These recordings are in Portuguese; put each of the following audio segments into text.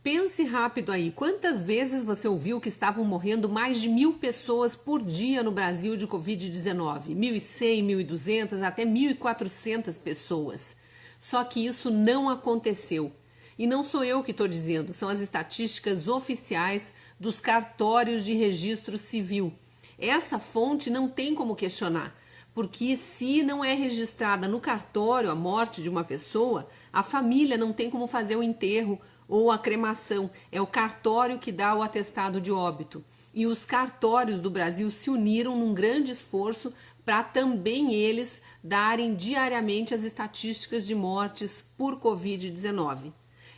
Pense rápido aí, quantas vezes você ouviu que estavam morrendo mais de 1.000 pessoas por dia no Brasil de Covid-19? 1.100, 1.200, até 1.400 pessoas. Só que isso não aconteceu. E não sou eu que estou dizendo, são as estatísticas oficiais dos cartórios de registro civil. Essa fonte não tem como questionar, porque se não é registrada no cartório a morte de uma pessoa, a família não tem como fazer o enterro ou a cremação. É o cartório que dá o atestado de óbito. E os cartórios do Brasil se uniram num grande esforço para também eles darem diariamente as estatísticas de mortes por Covid-19.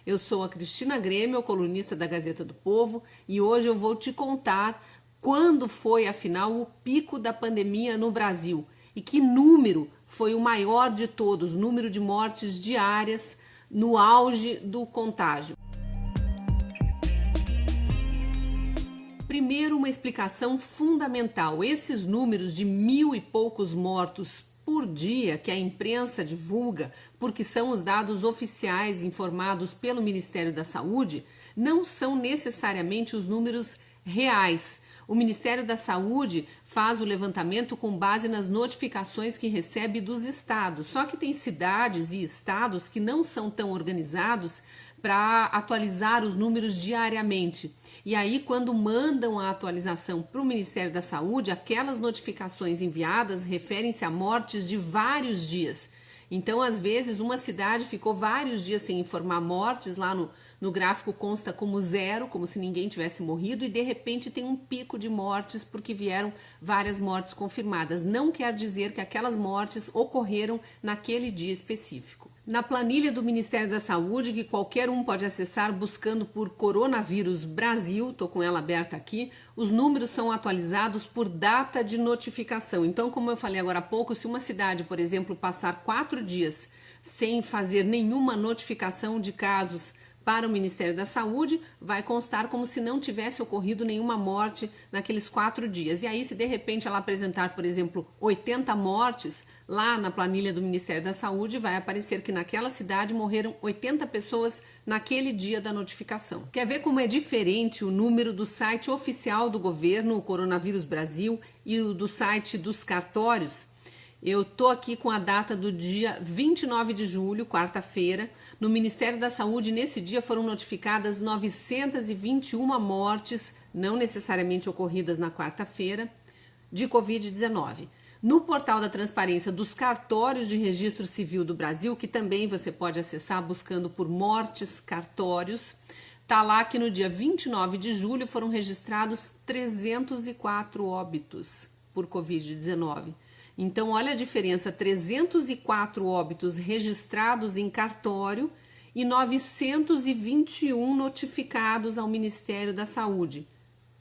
Eu sou a Cristina Grêmio, colunista da Gazeta do Povo, e hoje eu vou te contar quando foi, afinal, o pico da pandemia no Brasil e que número foi o maior de todos, número de mortes diárias no auge do contágio. Primeiro, uma explicação fundamental. Esses números de 1.000 e poucos mortos por dia que a imprensa divulga, porque são os dados oficiais informados pelo Ministério da Saúde, não são necessariamente os números reais. O Ministério da Saúde faz o levantamento com base nas notificações que recebe dos estados. Só que tem cidades e estados que não são tão organizados para atualizar os números diariamente. E aí, quando mandam a atualização para o Ministério da Saúde, aquelas notificações enviadas referem-se a mortes de vários dias. Então, às vezes, uma cidade ficou vários dias sem informar mortes, lá no gráfico consta como 0, como se ninguém tivesse morrido, e de repente tem um pico de mortes porque vieram várias mortes confirmadas. Não quer dizer que aquelas mortes ocorreram naquele dia específico. Na planilha do Ministério da Saúde, que qualquer um pode acessar buscando por Coronavírus Brasil, estou com ela aberta aqui, os números são atualizados por data de notificação. Então, como eu falei agora há pouco, se uma cidade, por exemplo, passar 4 dias sem fazer nenhuma notificação de casos para o Ministério da Saúde, vai constar como se não tivesse ocorrido nenhuma morte naqueles 4 dias. E aí, se de repente ela apresentar, por exemplo, 80 mortes, lá na planilha do Ministério da Saúde vai aparecer que naquela cidade morreram 80 pessoas naquele dia da notificação. Quer ver como é diferente o número do site oficial do governo, o Coronavírus Brasil, e o do site dos cartórios? Eu estou aqui com a data do dia 29 de julho, quarta-feira. No Ministério da Saúde, nesse dia, foram notificadas 921 mortes, não necessariamente ocorridas na quarta-feira, de Covid-19. No portal da transparência dos cartórios de registro civil do Brasil, que também você pode acessar buscando por mortes cartórios, está lá que no dia 29 de julho foram registrados 304 óbitos por Covid-19. Então, olha a diferença, 304 óbitos registrados em cartório e 921 notificados ao Ministério da Saúde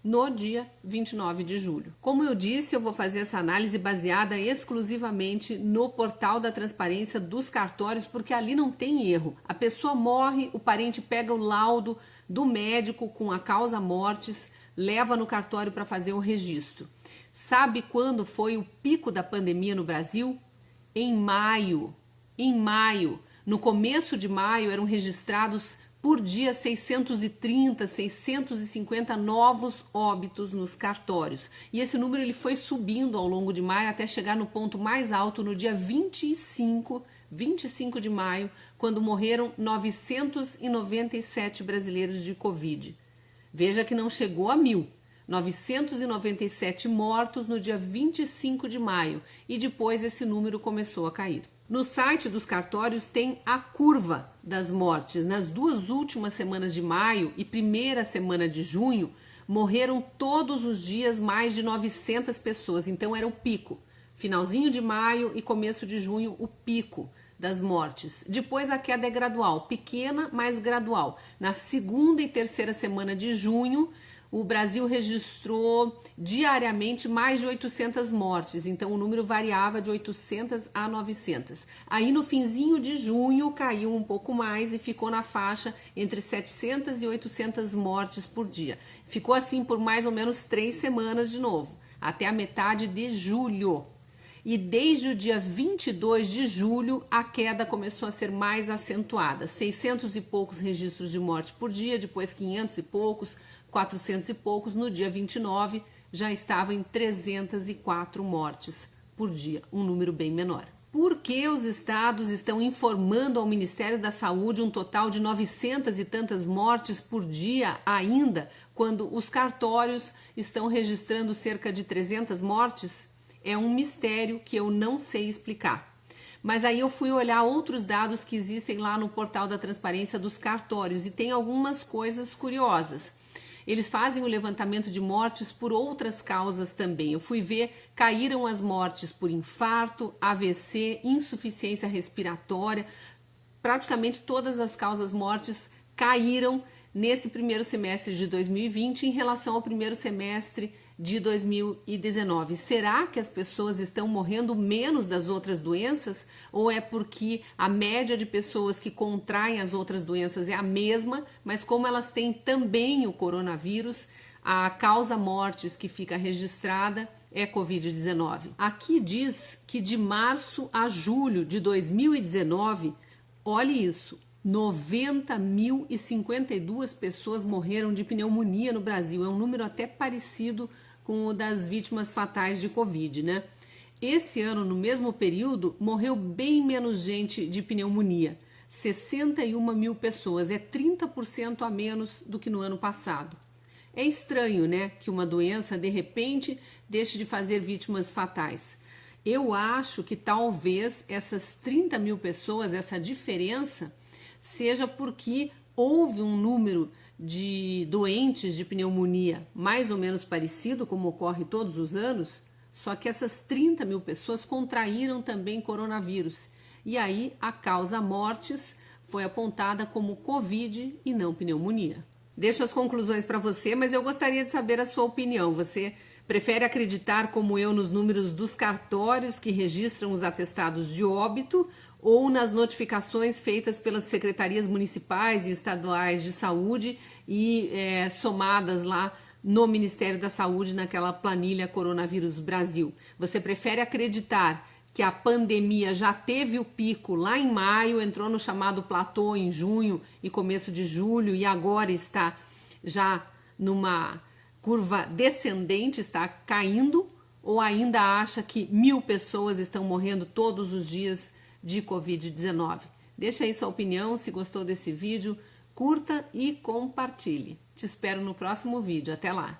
no dia 29 de julho. Como eu disse, eu vou fazer essa análise baseada exclusivamente no portal da transparência dos cartórios, porque ali não tem erro. A pessoa morre, o parente pega o laudo do médico com a causa mortis, leva no cartório para fazer o registro. Sabe quando foi o pico da pandemia no Brasil? Em maio. Em maio. No começo de maio eram registrados por dia 630, 650 novos óbitos nos cartórios. E esse número ele foi subindo ao longo de maio até chegar no ponto mais alto no dia 25 de maio, quando morreram 997 brasileiros de Covid. Veja que não chegou a 1.000. 997 mortos no dia 25 de maio e depois esse número começou a cair. No site dos cartórios tem a curva das mortes. Nas 2 últimas semanas de maio e primeira semana de junho, morreram todos os dias mais de 900 pessoas, então era o pico. Finalzinho de maio e começo de junho, o pico das mortes. Depois a queda é gradual, pequena, mas gradual. Na segunda e terceira semana de junho, o Brasil registrou diariamente mais de 800 mortes, então o número variava de 800 a 900. Aí no finzinho de junho caiu um pouco mais e ficou na faixa entre 700 e 800 mortes por dia. Ficou assim por mais ou menos 3 semanas de novo, até a metade de julho. e desde o dia 22 de julho a queda começou a ser mais acentuada. 600 e poucos registros de morte por dia, depois 500 e poucos, 400 e poucos. No dia 29 já estava em 304 mortes por dia, um número bem menor. Por que os estados estão informando ao Ministério da Saúde um total de 900 e tantas mortes por dia ainda, quando os cartórios estão registrando cerca de 300 mortes? É um mistério que eu não sei explicar. Mas aí eu fui olhar outros dados que existem lá no portal da transparência dos cartórios e tem algumas coisas curiosas. Eles fazem o levantamento de mortes por outras causas também. Eu fui ver, caíram as mortes por infarto, AVC, insuficiência respiratória. Praticamente todas as causas mortes caíram nesse primeiro semestre de 2020 em relação ao primeiro semestre de 2019. Será que as pessoas estão morrendo menos das outras doenças? Ou é porque a média de pessoas que contraem as outras doenças é a mesma, mas como elas têm também o coronavírus, a causa mortes que fica registrada é Covid-19. Aqui diz que de março a julho de 2019, olhe isso, 90.052 pessoas morreram de pneumonia no Brasil. É um número até parecido com o das vítimas fatais de Covid, né? Esse ano, no mesmo período, morreu bem menos gente de pneumonia. 61 mil pessoas, é 30% a menos do que no ano passado. É estranho, né, que uma doença, de repente, deixe de fazer vítimas fatais. Eu acho que talvez essas 30 mil pessoas, essa diferença, seja porque houve um número de doentes de pneumonia mais ou menos parecido, como ocorre todos os anos, só que essas 30 mil pessoas contraíram também coronavírus. E aí a causa mortes foi apontada como Covid e não pneumonia. Deixo as conclusões para você, mas eu gostaria de saber a sua opinião. Você prefere acreditar, como eu, nos números dos cartórios que registram os atestados de óbito ou nas notificações feitas pelas secretarias municipais e estaduais de saúde e somadas lá no Ministério da Saúde naquela planilha Coronavírus Brasil? Você prefere acreditar que a pandemia já teve o pico lá em maio, entrou no chamado platô em junho e começo de julho e agora está já numa curva descendente, está caindo? Ou ainda acha que 1.000 pessoas estão morrendo todos os dias de Covid-19? Deixa aí sua opinião, se gostou desse vídeo, curta e compartilhe. Te espero no próximo vídeo. Até lá!